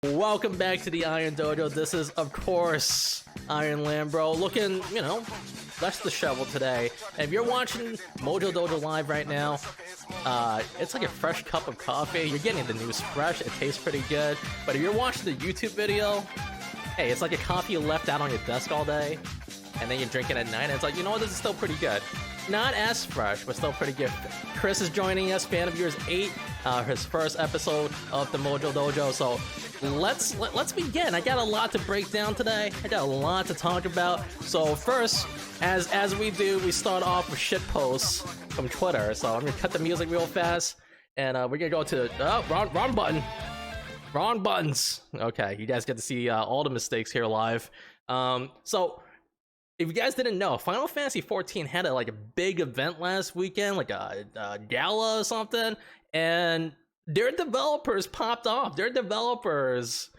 Welcome back to the Iron Dojo. This is, of course, IronLambro, looking, you know, less disheveled today. And if you're watching Mojo Dojo live right now, it's like a fresh cup of coffee. You're getting the news fresh. It tastes pretty good. But if you're watching the YouTube video, hey, it's like a coffee you left out on your desk all day, and then you drink it at night, and it's like, you know what, this is still pretty good. Not as fresh, but still pretty good. Chris is joining us, fan of yours 8, his first episode of the Mojo Dojo. So let's begin. I got a lot to break down today. I got a lot to talk about. So first, as we do, we start off with shit posts from Twitter. So I'm gonna cut the music real fast, and we're gonna go to wrong button. Wrong buttons. Okay, you guys get to see all the mistakes here live. So if you guys didn't know, Final Fantasy XIV had a big event last weekend, like a gala or something, and their developers popped off. Their developers,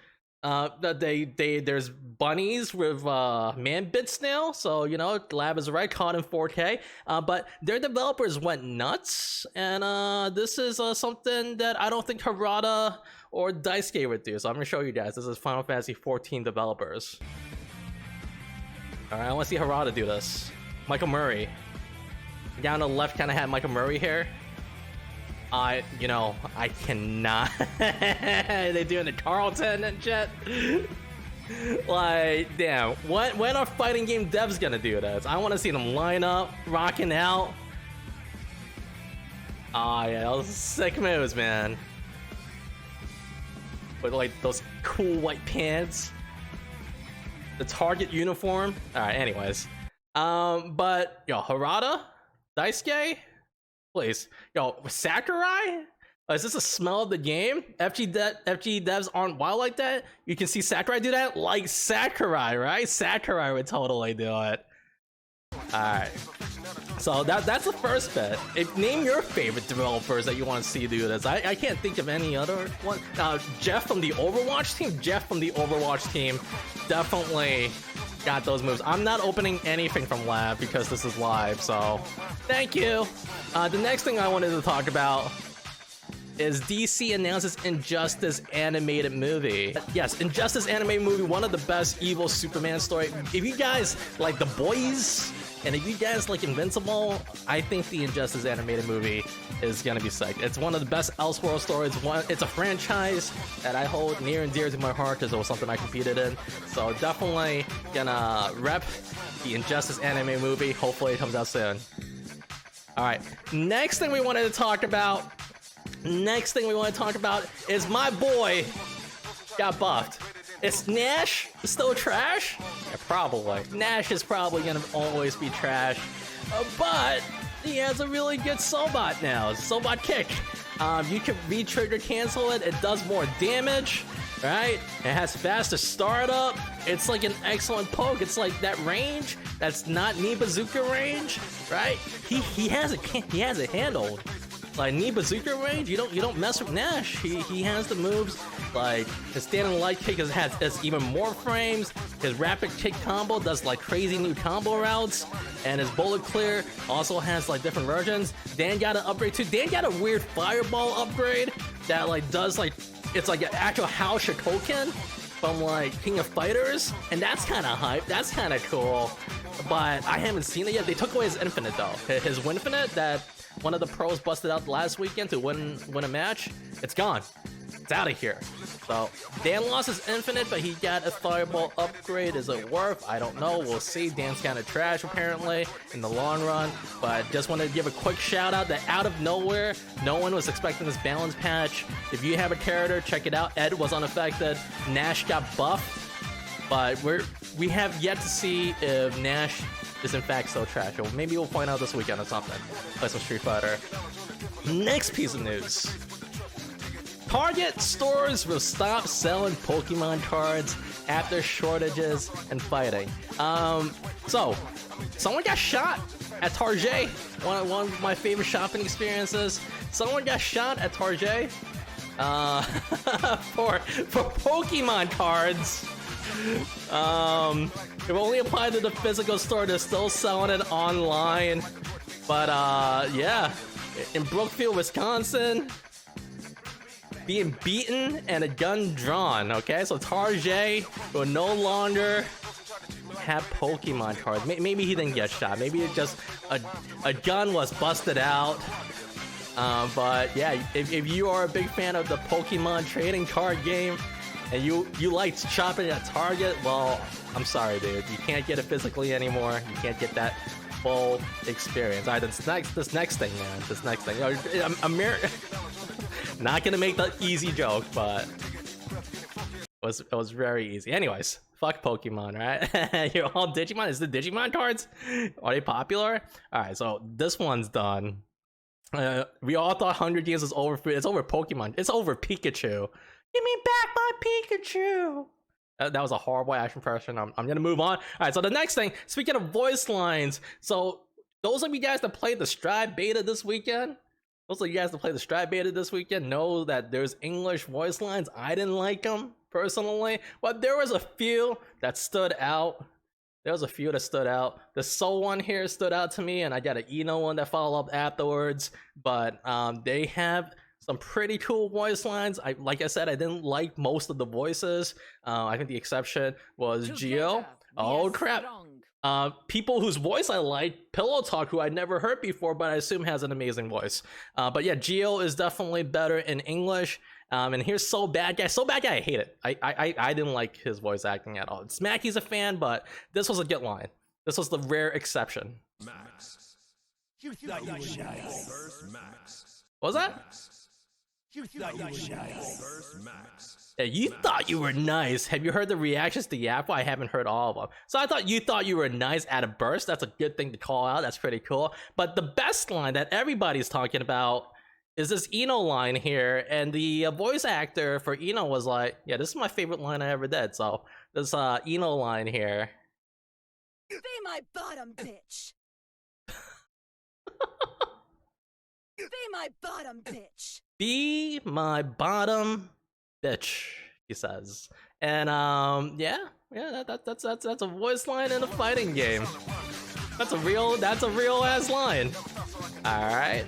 there's bunnies with man bits now, so you know, lab is right, caught in 4K. But their developers went nuts, and this is something that I don't think Harada or Daisuke would do. So I'm gonna show you guys. This is Final Fantasy XIV developers. Alright, I want to see Harada do this. Michael Murray. The guy on the left kind of had Michael Murray hair. You know, I cannot. They doing the Carlton and shit. Like, damn. When are fighting game devs gonna do this? I want to see them line up, rocking out. Yeah, those sick moves, man. With like those cool white pants. The Target uniform. Alright, anyways. But yo, Harada? Daisuke? Please. Yo, Sakurai? Is this a smell of the game? FG devs aren't wild like that? You can see Sakurai do that? Like Sakurai, right? Sakurai would totally do it. Alright. So that's the first bit. Name your favorite developers that you want to see do this. I can't think of any other one. Jeff from the Overwatch team? Jeff from the Overwatch team definitely got those moves. I'm not opening anything from lab because this is live, so thank you. The next thing I wanted to talk about is DC announces Injustice animated movie. Yes, Injustice animated movie, one of the best evil Superman story. If you guys like The Boys, and if you guys like Invincible, I think the Injustice animated movie is gonna be sick. It's one of the best Elseworld stories. It's a franchise that I hold near and dear to my heart because it was something I competed in. So definitely gonna rep the Injustice anime movie. Hopefully it comes out soon. Alright, next thing we wanted to talk about is my boy got buffed. Is Nash still trash? Yeah, probably. Nash is probably gonna always be trash, but he has a really good Sobot now. Sobot kick. You can re-trigger cancel it. It does more damage, right? It has faster startup. It's like an excellent poke. It's like that range that's not knee bazooka range, right? He has it handled. Like knee bazooka range, you don't mess with Nash. He has the moves. Like his standing light kick has even more frames. His rapid kick combo does like crazy new combo routes, and his bullet clear also has like different versions. Dan got an upgrade too. Dan got a weird fireball upgrade that like does like, it's like an actual Hao Shotoken from like King of Fighters, and that's kind of hype. That's kind of cool, but I haven't seen it yet. They took away his infinite though. His Winfinite that one of the pros busted out last weekend to win a match, it's gone. It's out of here. So Dan lost his infinite, but he got a fireball upgrade. Is it worth? I don't know. We'll see. Dan's kind of trash apparently in the long run, but just wanted to give a quick shout out that out of nowhere, no one was expecting this balance patch. If you have a character, check it out. Ed was unaffected. Nash got buffed, but we have yet to see if Nash is in fact so trash. Or maybe we'll find out this weekend or something. Play some Street Fighter. Next piece of news. Target stores will stop selling Pokemon cards after shortages and fighting. So someone got shot at Target. One of my favorite shopping experiences. Someone got shot at Target for Pokemon cards. It only applied to the physical store. They're still selling it online. But yeah, in Brookfield, Wisconsin, being beaten and a gun drawn. Okay, so Tarjay will no longer have Pokemon cards. Maybe he didn't get shot. Maybe it just a gun was busted out. But yeah, if you are a big fan of the Pokemon trading card game and you like shopping at Target, well, I'm sorry, dude. You can't get it physically anymore. You can't get that full experience. All right, this next thing, man. This next thing. I'm not gonna make the easy joke, but it was very easy. Anyways, fuck Pokemon, right? You're all Digimon. Is the Digimon cards? Are they popular? All right, so this one's done. We all thought 100 years was over. It's over Pokemon. It's over Pikachu. Give me back my Pikachu. That was a horrible action impression. I'm gonna move on. All right, so the next thing, speaking of voice lines, so those of you guys that played the Stride beta this weekend, know that there's English voice lines. I didn't like them personally, but there was a few that stood out. The Soul one here stood out to me, and I got an Eno one that followed up afterwards. But they have some pretty cool voice lines. Like I said, I didn't like most of the voices. I think the exception was Geo. Oh crap! People whose voice I like, Pillow Talk, who I'd never heard before, but I assume has an amazing voice. But yeah, Geo is definitely better in English. And here's So Bad Guy. So Bad Guy, I hate it. I didn't like his voice acting at all. Smacky's a fan, but this was a good line. This was the rare exception. Max. You thought you were nice. Max. What was that? You thought you were nice. Max. Yeah, you thought you were nice. Have you heard the reactions to Yappa? I haven't heard all of them. So I thought you thought you were nice at a burst. That's a good thing to call out. That's pretty cool. But the best line that everybody's talking about is this Eno line here, and the voice actor for Eno was like, yeah, this is my favorite line I ever did. So this Eno line here. Be my bottom bitch. Be my bottom bitch. Be my bottom bitch, he says. And yeah, that's a voice line in a fighting game. That's a real ass line. All right.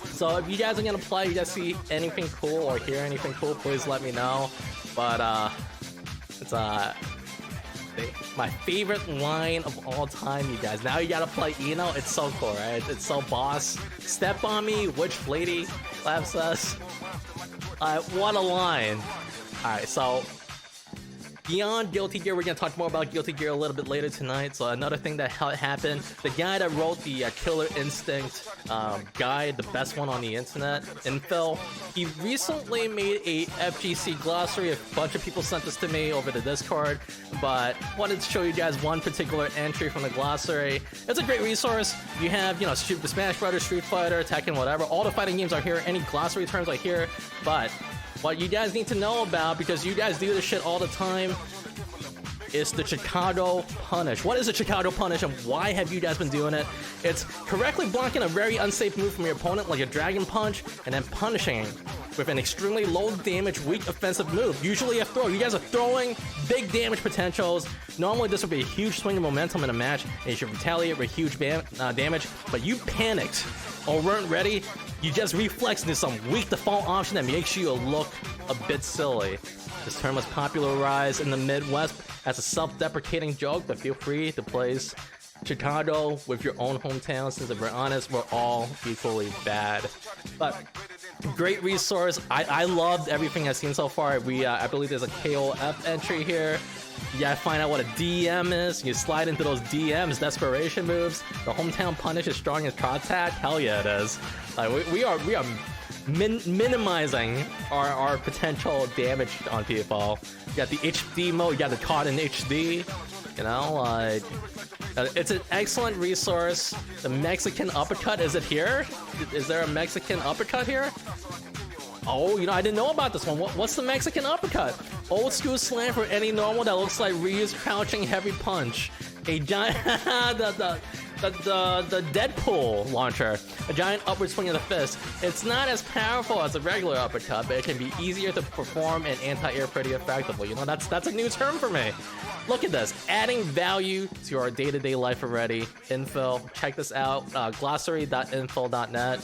So if you guys are gonna play, you guys see anything cool or hear anything cool, please let me know. But it's my favorite line of all time, you guys. Now you gotta play Eno. It's so cool, right? It's so boss. Step on me, which lady laughs us? What a line. Alright, so beyond Guilty Gear, we're gonna talk more about Guilty Gear a little bit later tonight. So another thing that happened, the guy that wrote the Killer Instinct guide, the best one on the internet, Infil, he recently made a FGC Glossary. A bunch of people sent this to me over the Discord, but wanted to show you guys one particular entry from the Glossary. It's a great resource. You have, you know, the Smash Brothers, Street Fighter, Tekken, whatever. All the fighting games are here. Any glossary terms are here, but what you guys need to know about, because you guys do this shit all the time, is the Chicago Punish. What is the Chicago Punish, and why have you guys been doing it? It's correctly blocking a very unsafe move from your opponent, like a Dragon Punch, and then punishing with an extremely low damage, weak offensive move, usually a throw. You guys are throwing big damage potentials. Normally this would be a huge swing of momentum in a match, and you should retaliate with huge damage, but you panicked or weren't ready. You just reflexed into some weak default option that makes you look a bit silly. This term was popularized in the Midwest as a self-deprecating joke, but feel free to place Chicago with your own hometown, since if we're honest, we're all equally bad. But great resource. I loved everything I've seen so far. I believe there's a KoF entry here. You gotta find out what a DM is. You slide into those DMs, desperation moves. The hometown punish is strong as contact. Hell yeah, it is. We are minimizing our potential damage on people. You got the HD mode. You got the caught in HD. You know, it's an excellent resource. The Mexican uppercut, is it here? Is there a Mexican uppercut here? Oh, you know, I didn't know about this one. What's the Mexican uppercut? Old school slam for any normal that looks like Ryu's crouching heavy punch. A giant, the Deadpool launcher, a giant upward swing of the fist. It's not as powerful as a regular uppercut, but it can be easier to perform and anti-air pretty effectively. You know, that's a new term for me. Look at this, adding value to our day-to-day life already. Info, check this out, glossary.info.net.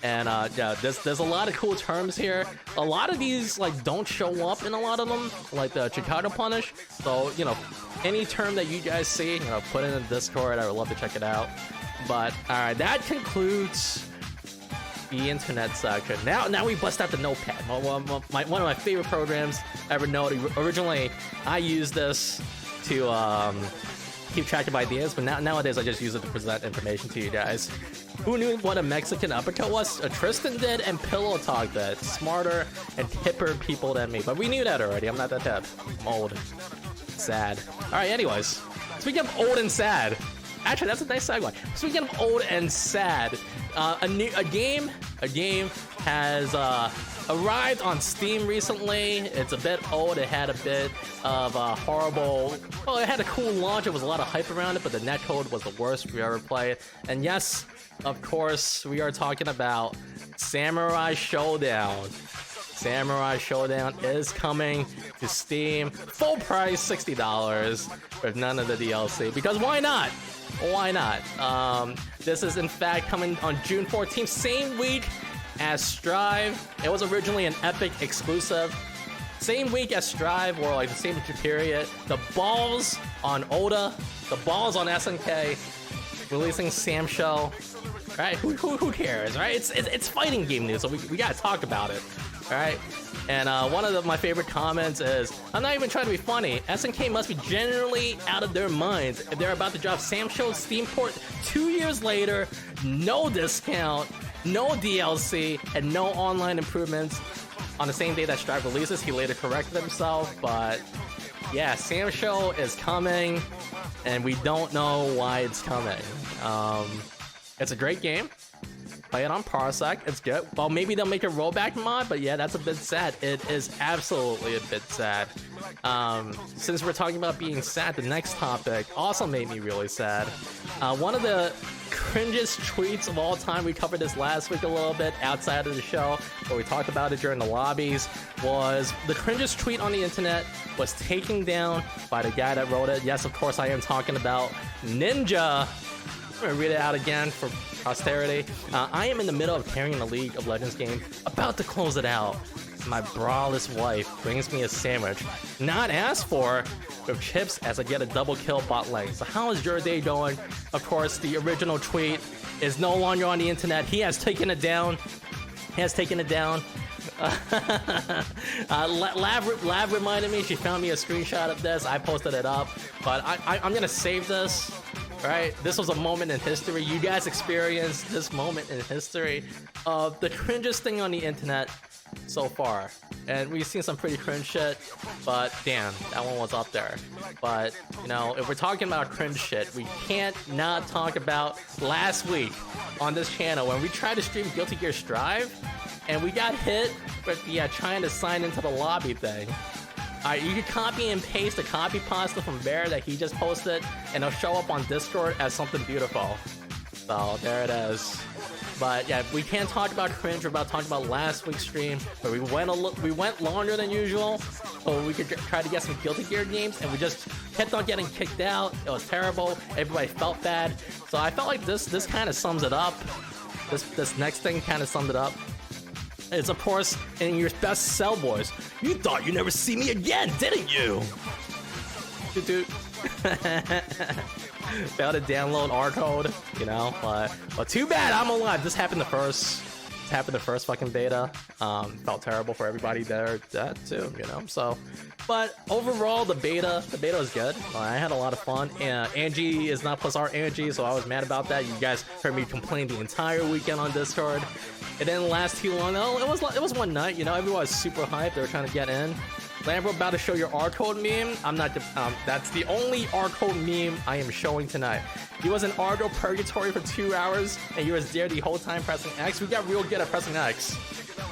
And yeah, there's a lot of cool terms here. A lot of these like don't show up in a lot of them, like the Chicago Punish. So, you know, any term that you guys see, you know, put it in the Discord. I would love to check it out. But all right, that concludes the internet section. Now we bust out the notepad. One of my favorite programs ever known. Originally, I used this to keep track of ideas, but nowadays I just use it to present information to you guys. Who knew what a Mexican uppercut was? Tristan did, and Pillow Talk did. Smarter and hipper people than me, but we knew that already. I'm not that hip. I'm old. Sad. Alright, anyways. Speaking of old and sad. Actually, that's a nice segue. Speaking of old and sad, a game has arrived on Steam recently. It's a bit old. It had a bit of a horrible... Well, it had a cool launch. It was a lot of hype around it, but the netcode was the worst we ever played. And yes, of course, we are talking about Samurai Showdown. Samurai Showdown is coming to Steam. Full price, $60, with none of the DLC. Because why not? Why not? This is in fact coming on June 14th, same week as Strive. It was originally an Epic exclusive. Same week as Strive, or like the same period. The balls on Oda, the balls on SNK, releasing Sam Show. Right? Who cares? Right? It's fighting game news, so we gotta talk about it. All right. And one of my favorite comments is, I'm not even trying to be funny, SNK must be generally out of their minds if they're about to drop Sam Show's Steam port 2 years later, no discount, no DLC, and no online improvements on the same day that Strive releases. He later corrected himself, but yeah, Sam Show is coming, and we don't know why it's coming. It's a great game. Play it on Parsec, it's good. Well, maybe they'll make a rollback mod, but yeah, that's a bit sad. It is absolutely a bit sad. Since we're talking about being sad, the next topic also made me really sad. One of the cringest tweets of all time, we covered this last week a little bit outside of the show, but we talked about it during the lobbies, was the cringest tweet on the internet was taken down by the guy that wrote it. Yes, of course, I am talking about Ninja. I'm gonna read it out again for posterity. I am in the middle of carrying a League of Legends game, about to close it out. My braless wife brings me a sandwich, not asked for, with chips as I get a double kill bot lane. So how is your day going? Of course, the original tweet is no longer on the internet. He has taken it down. Lab reminded me, she found me a screenshot of this. I posted it up, but I'm gonna save this. Right, this was a moment in history. You guys experienced this moment in history of the cringest thing on the internet so far, and we've seen some pretty cringe shit, but damn, that one was up there. But you know, if we're talking about cringe shit, we can't not talk about last week on this channel when we tried to stream Guilty Gear Strive, and we got hit with trying to sign into the lobby thing. Alright, you can copy and paste the copy pasta from Bear that he just posted, and it'll show up on Discord as something beautiful. So, there it is. But yeah, we can't talk about cringe, we're about to talk about last week's stream, where we went longer than usual, so we could try to get some Guilty Gear games, and we just kept on getting kicked out. It was terrible, everybody felt bad. So I felt like this kind of sums it up. This next thing kind of summed it up. It's of course in your best sell voice. You thought you'd never see me again, didn't you? Doot doot. Failed to download R code, you know, but too bad, I'm alive. This happened the first fucking beta. Felt terrible for everybody there, that too, you know. So, but overall, the beta was good. I had a lot of fun. Angie is not plus our Angie, so I was mad about that. You guys heard me complain the entire weekend on Discord. It didn't last too long. No, it was one night. You know, everyone was super hyped. They were trying to get in. Lambro about to show your R code meme. I'm not. That's the only R code meme I am showing tonight. He was in Argo Purgatory for 2 hours, and he was there the whole time pressing X. We got real good at pressing X.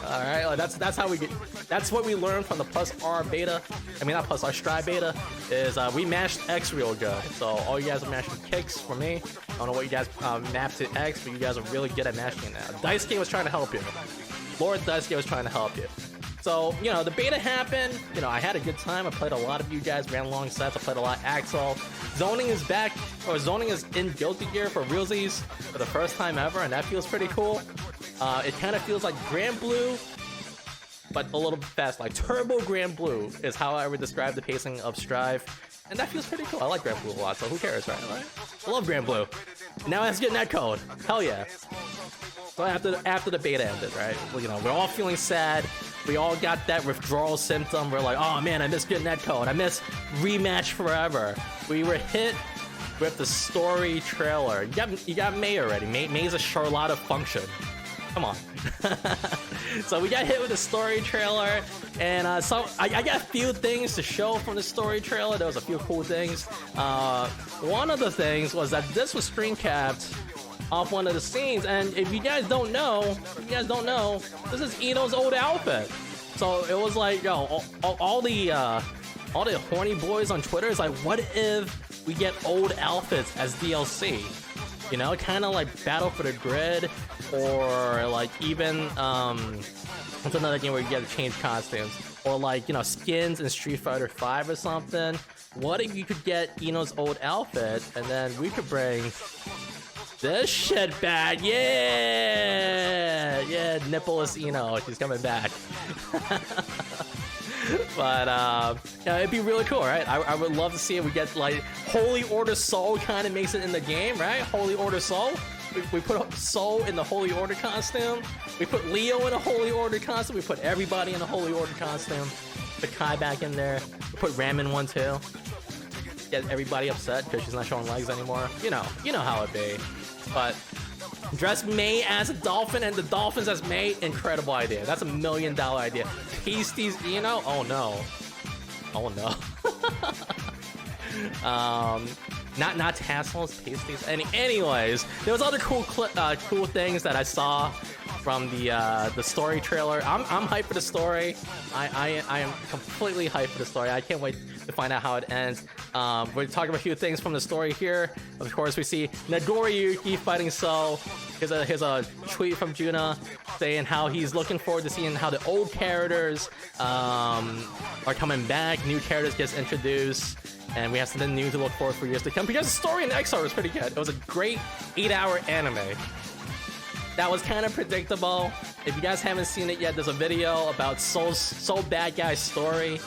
All right, like, that's how we get. That's what we learned from the plus R beta. I mean, not plus R Stride beta. Is we mashed X real good. So all you guys are mashing kicks for me. I don't know what you guys mapped to X, but you guys are really good at mashing it now. Daisuke was trying to help you. Lord Daisuke was trying to help you. So, you know, the beta happened. You know, I had a good time. I played a lot of you guys, ran long sets. I played a lot of Axel. Zoning is back, or Zoning is in Guilty Gear for realsies for the first time ever, and that feels pretty cool. It kind of feels like Grand Blue, but a little bit fast. Like Turbo Grand Blue is how I would describe the pacing of Strive. And that feels pretty cool. I like Grand Blue a lot, so who cares, right? I love Grand Blue. Now let's get netcode. Hell yeah. So after the beta ended, right? Well, you know, we're all feeling sad. We all got that withdrawal symptom. We're like, oh man, I miss getting netcode. I miss Rematch Forever. We were hit with the story trailer. You got May already. May's a Charlotta function. Come on. So we got hit with the story trailer, and so I got a few things to show from the story trailer. There was a few cool things. One of the things was that this was screen capped off one of the scenes, and if you guys don't know, this is Ino's old outfit. So it was like, yo, all the horny boys on Twitter is like, what if we get old outfits as DLC? You know, kind of like Battle for the Grid, or like even what's another game where you get to change costumes, or like, you know, skins in Street Fighter V or something. What if you could get Ino's old outfit, and then we could bring this shit back? Yeah, Nippleless Ino, she's coming back. But yeah, it'd be really cool, right? I would love to see it. We get like Holy Order Soul kind of makes it in the game, right? Holy Order Soul. We put Soul in the Holy Order costume. We put Leo in a Holy Order costume. We put everybody in a Holy Order costume. Put Kai back in there. We put Ram in one too. Get everybody upset because she's not showing legs anymore. You know how it be. But dress May as a dolphin and the dolphins as May, incredible idea. That's $1 million idea. Pasties Ino? Oh no. Not tassels, pasties. Anyways, there was other cool things that I saw from the story trailer. I'm hyped for the story. I am completely hyped for the story. I can't wait to find out how it ends. We're talking about a few things from the story here. Of course, we see Nagoriyuki fighting So. Here's a tweet from Juna saying how he's looking forward to seeing how the old characters are coming back. New characters gets introduced, and we have something new to look forward for years to come. Because the story in XR was pretty good. It was a great 8-hour anime. That was kind of predictable. If you guys haven't seen it yet, there's a video about Soul Bad Guy's story.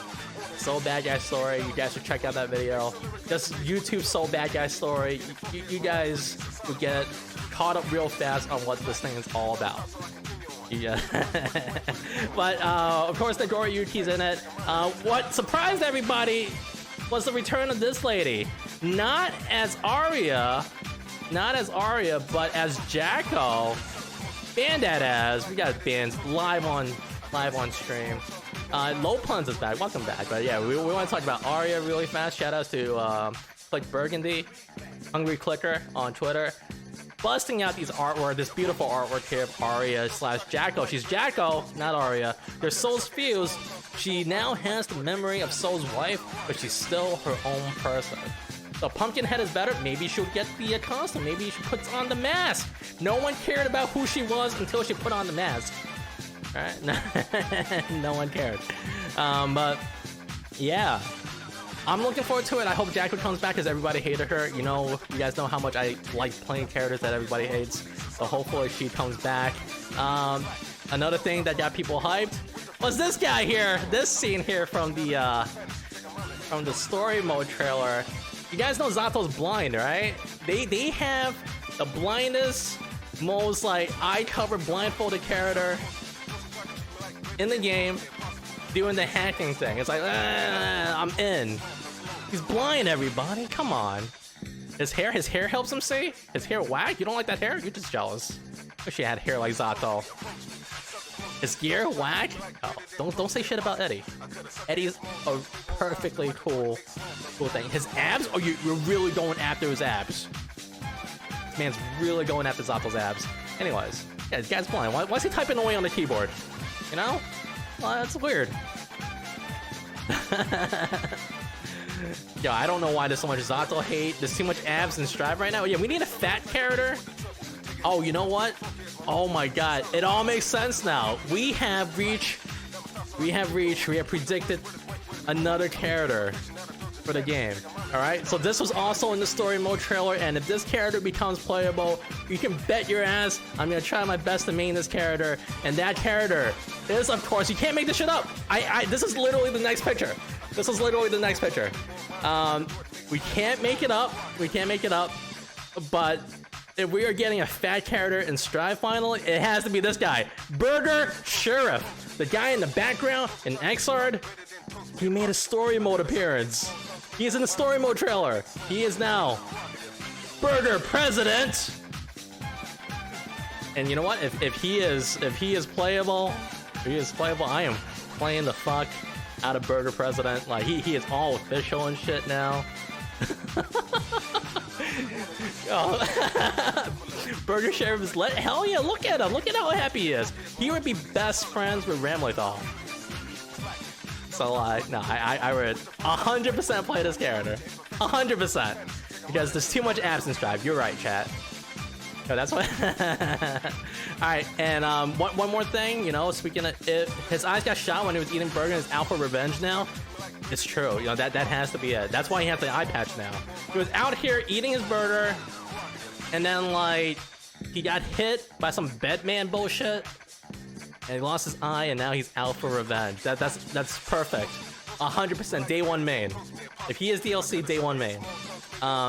Soul Bad Guy story. You guys should check out that video. Just YouTube Soul Bad Guy story. You guys would get caught up real fast on what this thing is all about. Yeah. But of course, Nagoriyuki's in it. What surprised everybody was the return of this lady. Not as Arya, but as Jacko. Bandad as. We got bands live on stream. Low Puns is back. Welcome back. But yeah, we want to talk about Arya really fast. Shout outs to Click Burgundy, Hungry Clicker on Twitter, busting out this beautiful artwork here of Arya / Jacko. She's Jacko, not Arya. They're Soul's fused. She now has the memory of Soul's wife, but she's still her own person. So Pumpkinhead is better. Maybe she'll get the costume. Maybe she puts on the mask. No one cared about who she was until she put on the mask. Alright? No one cared. But yeah, I'm looking forward to it. I hope Jacko comes back because everybody hated her. You guys know how much I like playing characters that everybody hates. So hopefully she comes back. Another thing that got people hyped was this guy here. This scene here from the story mode trailer. You guys know Zato's blind, right? They have the blindest, most like eye cover blindfolded character in the game doing the hacking thing. It's like, I'm in. He's blind, everybody. Come on. His hair helps him see. His hair whack. You don't like that hair? You're just jealous. Wish he had hair like Zato. His gear whack. Oh, don't say shit about Eddie. Eddie's a perfectly cool thing. His abs. Oh, you're really going after his abs. This man's really going after Zato's abs. Anyways, yeah, this guy's blind. Why is he typing away on the keyboard? You know? Well, that's weird. Yo, I don't know why there's so much Zato hate. There's too much abs and Strive right now. Yeah, we need a fat character. Oh, you know what? Oh my god, it all makes sense now. We have predicted another character for the game. Alright, so this was also in the story mode trailer, and if this character becomes playable, you can bet your ass I'm gonna try my best to main this character, and that character is, of course, you can't make this shit up. This is literally the next picture. This is literally the next picture. We can't make it up. We can't make it up. But if we are getting a fat character in Strive finally, it has to be this guy, Burger Sheriff. The guy in the background in Xrd, he made a story mode appearance. He's in the story mode trailer. He is now Burger President. And you know what? If he is playable, I am playing the fuck out of Burger President. Like he is all official and shit now. Oh. Burger Sheriff is hell yeah, look at him. Look at how happy he is. He would be best friends with Ramlethal. So no, I would 100% play this character. 100%. Because there's too much abs in Strive. You're right, chat. So that's what. Alright, and one more thing, you know, speaking of it, his eyes got shot when he was eating burger in his Alpha Revenge now. It's true, you know, that has to be it. That's why he has the eye patch now. He was out here eating his burger, and then like he got hit by some bedman bullshit, and he lost his eye, and now he's Alpha Revenge. That's perfect. 100% day one main. If he is DLC, day one main.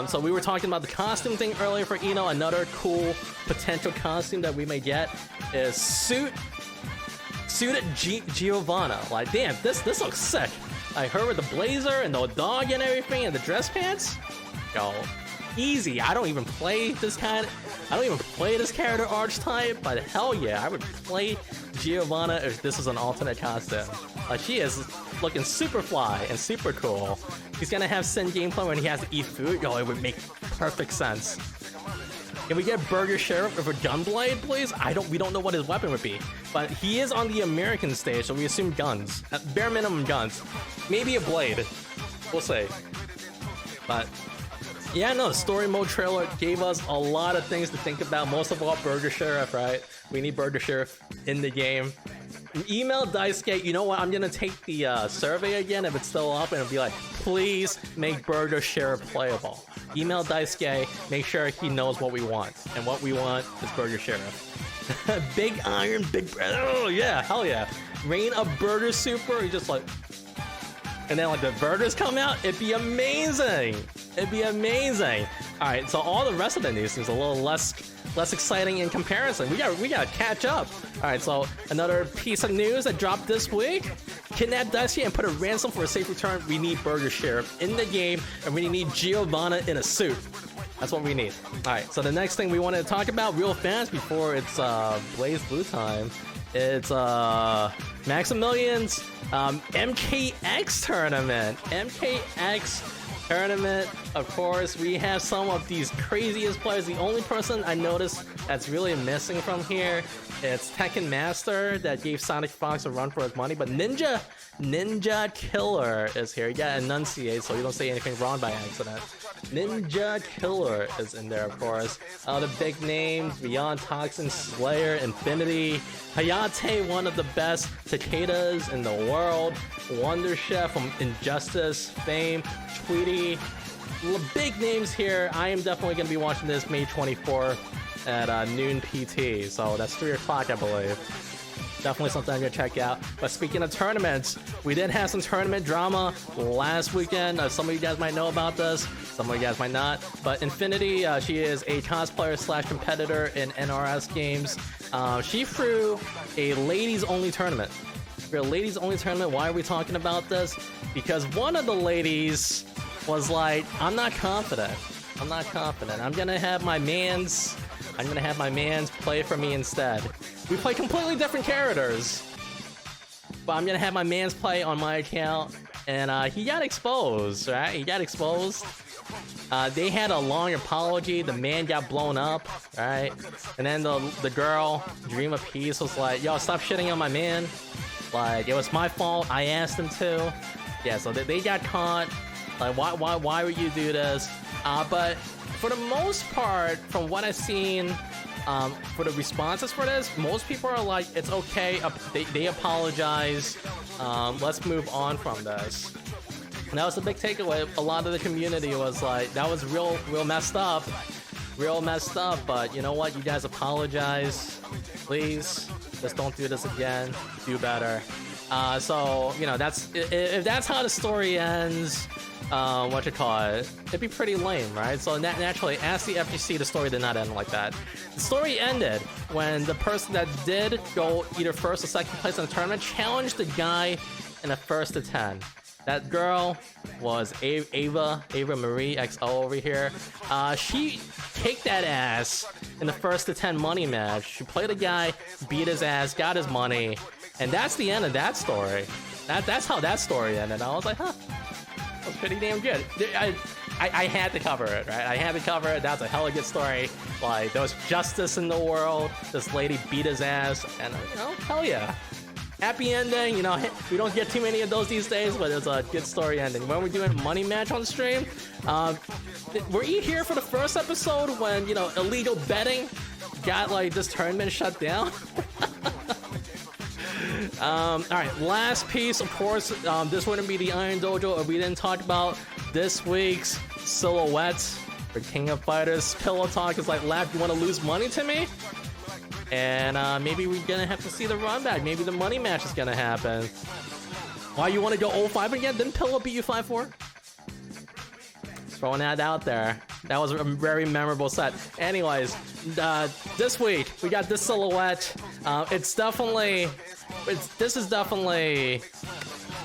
So we were talking about the costume thing earlier for Eno. Another cool potential costume that we may get is suited Giovanna. Like, damn, this looks sick. Like her with the blazer and the dog and everything and the dress pants. Yo, easy. I don't even play this character archetype, but hell yeah, I would play Giovanna if this was an alternate costume. Like she is looking super fly and super cool. He's gonna have Sin gameplay when he has to eat food. Yo, it would make perfect sense. Can we get Burger Sheriff with a gunblade, please? We don't know what his weapon would be, but he is on the American stage, so we assume guns. At bare minimum guns. Maybe a blade. We'll see. But yeah, no, story mode trailer gave us a lot of things to think about. Most of all, Burger Sheriff, right? We need Burger Sheriff in the game. Email Daisuke, you know what? I'm gonna take the survey again if it's still up, and it'll be like, please make Burger Sheriff playable. Email Daisuke, make sure he knows what we want, and what we want is Burger Sheriff. Big Iron, Big Bread. Oh yeah, hell yeah. Reign of Burger Super. He just like, and then like the burgers come out. It'd be amazing. It'd be amazing. All right, so all the rest of the news seems a little less exciting in comparison. We got to catch up. All right, so another piece of news that dropped this week: kidnap Daisuke and put a ransom for a safe return. We need Burger Sheriff in the game, and we need Giovanna in a suit. That's what we need. All right, so the next thing we wanted to talk about real fast before it's Blaze Blue time, it's Maximilian's MKX tournament. MKX tournament, of course, we have some of these craziest players. The only person I noticed that's really missing from here, it's Tekken Master that gave Sonic Fox a run for his money, but Ninja Killer is here. You gotta enunciate so you don't say anything wrong by accident. Ninja Killer is in there, of course. The big names: Beyond Toxin, Slayer, Infinity, Hayate, one of the best cicadas in the world, Wonder Chef from Injustice fame, Tweety. Big names here. I am definitely going to be watching this May 24th at noon PT, so that's 3 o'clock, I believe. Definitely something I'm going to check out. But speaking of tournaments, we did have some tournament drama last weekend. Some of you guys might know about this, some of you guys might not. But Infinity, she is a cosplayer slash competitor in NRS games. She threw a ladies-only tournament. For a ladies-only tournament, why are we talking about this? Because one of the ladies was like, I'm not confident. I'm gonna have my mans play for me instead. We play completely different characters, but I'm gonna have my mans play on my account, and he got exposed, right? He got exposed. They had a long apology. The man got blown up, right? And then the girl, Dream of Peace, was like, "Yo, stop shitting on my man. Like, it was my fault. I asked him to." Yeah, so they got caught. Like, why would you do this? But for the most part, from what I've seen, for the responses for this, most people are like, it's okay. They apologize. Let's move on from this. And that was the big takeaway. A lot of the community was like, that was real messed up. Real messed up, but you know what? You guys apologize. Please, just don't do this again. Do better. So, you know, if that's how the story ends, what you call it, it'd be pretty lame, right? So naturally, as the FGC, the story did not end like that. The story ended when the person that did go either first or second place in the tournament challenged the guy in the first to 10. That girl was Ava Marie XO over here. She kicked that ass in the first to 10 money match. She played a guy, beat his ass, got his money, and that's the end of that story. That's how that story ended. I was like, huh, that was pretty damn good. I had to cover it, right? I had to cover it. That's a hella good story. Like, there was justice in the world. This lady beat his ass, and you know, hell yeah. Happy ending, you know, we don't get too many of those these days, but it's a good story ending. When we're doing money match on stream, were you here for the first episode when, you know, illegal betting got like this tournament shut down? Alright, last piece, of course, this wouldn't be the Iron Dojo if we didn't talk about this week's silhouettes for King of Fighters. Pillow Talk is like, Laugh, you want to lose money to me? And maybe we're gonna have to see the run back. Maybe the money match is gonna happen. Why you want to go 0-5 again? Didn't Pillow beat you 5-4? Throwing that out there. That was a very memorable set. Anyways, this week we got this silhouette. This is definitely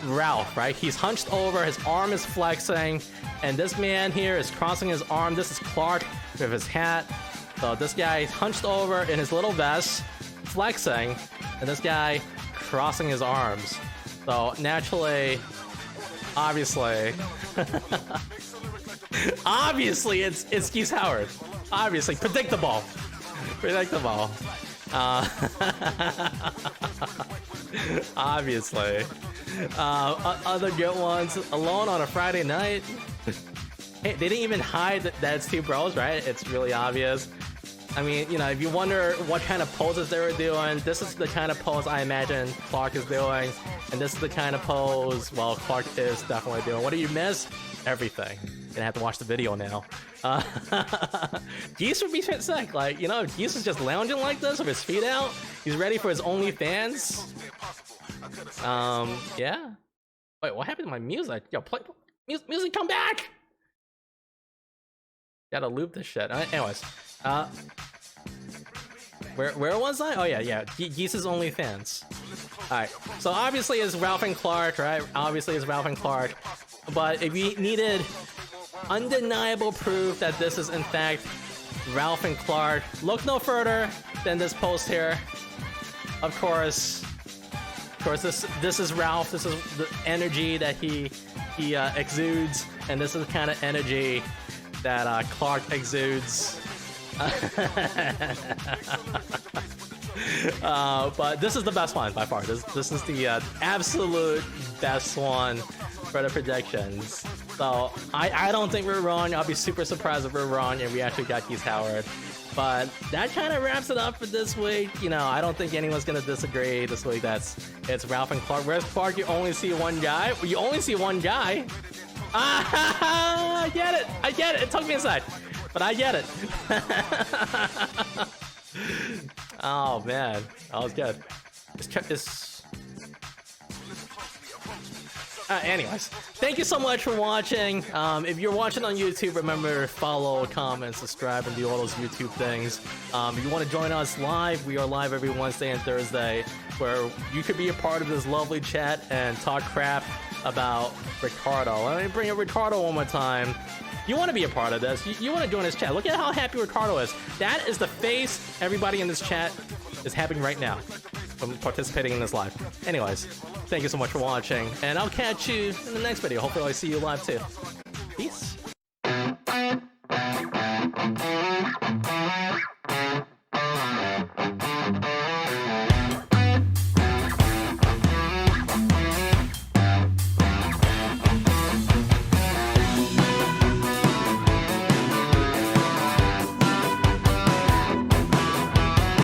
Ralph, right? He's hunched over, his arm is flexing, and this man here is crossing his arm. This is Clark with his hat. So this guy hunched over in his little vest, flexing, and this guy crossing his arms. So naturally, obviously, it's Geese Howard. Obviously, predictable. Obviously. Other good ones, Alone on a Friday Night. Hey, they didn't even hide that it's two bros, right? It's really obvious. I mean, you know, if you wonder what kind of poses they were doing, this is the kind of pose I imagine Clark is doing, and this is the kind of pose, well, Clark is definitely doing. What do you miss? Everything. Gonna have to watch the video now. Geese would be sick. Like, you know, if Geese is just lounging like this with his feet out, he's ready for his OnlyFans. Yeah. Wait, what happened to my music? Yo, play music, come back! Gotta loop this shit. Anyways, where was I? Oh yeah, Geese's OnlyFans. Alright, so obviously it's Ralph and Clark, right? Obviously it's Ralph and Clark. But if you needed undeniable proof that this is in fact Ralph and Clark, look no further than this post here. Of course, this is Ralph. This is the energy that he exudes, and this is the kind of energy that Clark exudes. But this is the best one by far. This is the absolute best one for the predictions. So I don't think we're wrong. I'll be super surprised if we're wrong and we actually got Keith Howard. But that kind of wraps it up for this week. You know, I don't think anyone's gonna disagree this week. It's Ralph and Clark. Whereas Clark, you only see one guy. You only see one guy. I get it. It took me a sec, but I get it. Oh man, that was good. Anyways, thank you so much for watching. If you're watching on YouTube, remember to follow, comment, subscribe, and do all those YouTube things. If you want to join us live, we are live every Wednesday and Thursday, where you could be a part of this lovely chat and talk crap about Ricardo. Let me bring up Ricardo one more time. You want to be a part of this. You want to join this chat. Look at how happy Ricardo is. That is the face everybody in this chat is having right now. from participating in this live. Anyways, thank you so much for watching, and I'll catch you in the next video. Hopefully I see you live too. Peace.